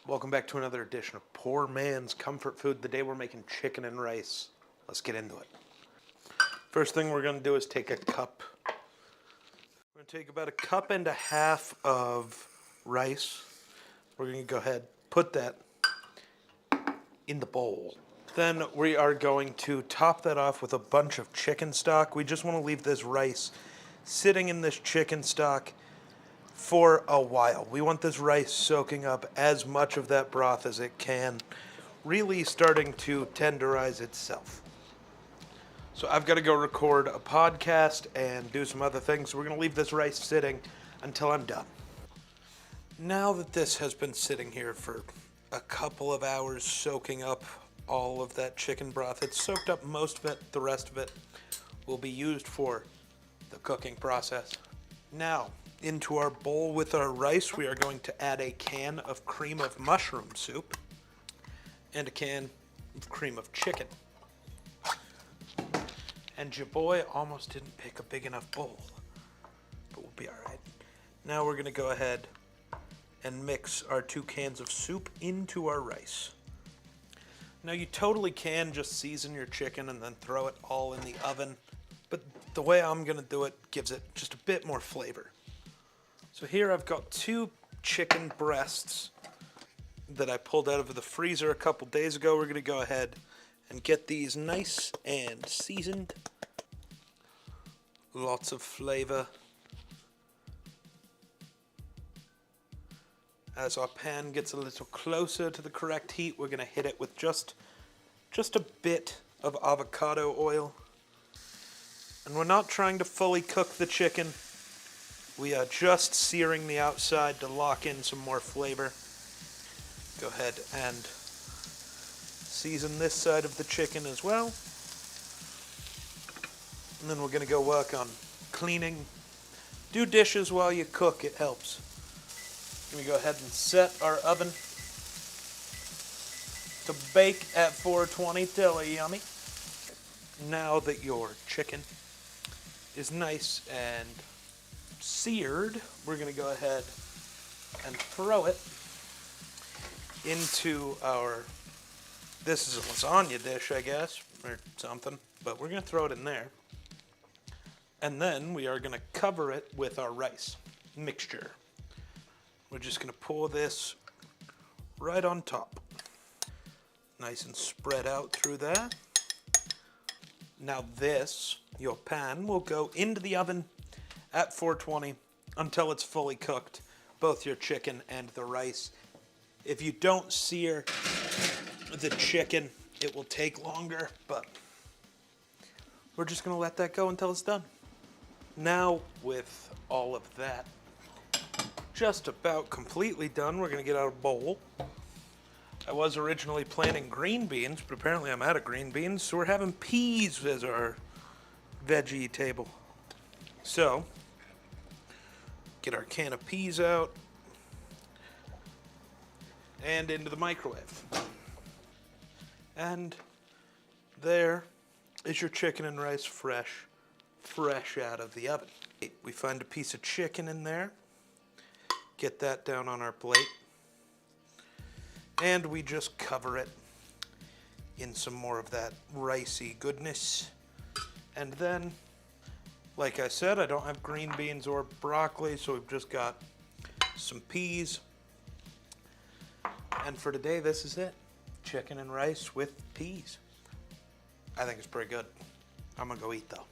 Welcome back to another edition of Poor Man's Comfort Food. Today we're making chicken and rice. Let's get into it. First thing we're going to do is take a cup. We're going to take about 1.5 cups of rice. We're going to go ahead, put that in the bowl. Then we are going to top that off with a bunch of chicken stock. We just want to leave this rice sitting in this chicken stock for a while. We want this rice soaking up as much of that broth as it can, really starting to tenderize itself. So I've got to go record a podcast and do some other things. So we're going to leave this rice sitting until I'm done. Now that this has been sitting here for a couple of hours soaking up all of that chicken broth, it's soaked up most of it. The rest of it will be used for the cooking process. Now, into our bowl with our rice, we are going to add a can of cream of mushroom soup and a can of cream of chicken. And your boy almost didn't pick a big enough bowl, but we'll be all right. Now we're going to go ahead and mix our 2 cans of soup into our rice. Now you totally can just season your chicken and then throw it all in the oven, but the way I'm going to do it gives it just a bit more flavor. So here I've got 2 chicken breasts that I pulled out of the freezer a couple days ago. We're going to go ahead and get these nice and seasoned. Lots of flavor. As our pan gets a little closer to the correct heat, we're going to hit it with just a bit of avocado oil. And we're not trying to fully cook the chicken. We are just searing the outside to lock in some more flavor. Go ahead and season this side of the chicken as well. And then we're going to go work on cleaning. Do dishes while you cook, it helps. Let me go ahead and set our oven to bake at 420 till yummy. Now that your chicken is nice and seared, we're going to go ahead and throw it into our, this is a lasagna dish, I guess, or something, but we're going to throw it in there. And then we are going to cover it with our rice mixture. We're just going to pour this right on top. Nice and spread out through there. Now this, your pan, will go into the oven at 420 until it's fully cooked, both your chicken and the rice. If you don't sear the chicken, it will take longer, but we're just going to let that go until it's done. Now, with all of that just about completely done, we're going to get out a bowl. I was originally planning green beans, but apparently I'm out of green beans, so we're having peas as our veggie table. So, get our can of peas out and into the microwave. And there is your chicken and rice fresh out of the oven. We find a piece of chicken in there, get that down on our plate, and we just cover it in some more of that ricey goodness. And then, like I said, I don't have green beans or broccoli, so we've just got some peas. And for today, this is it. Chicken and rice with peas. I think it's pretty good. I'm gonna go eat though.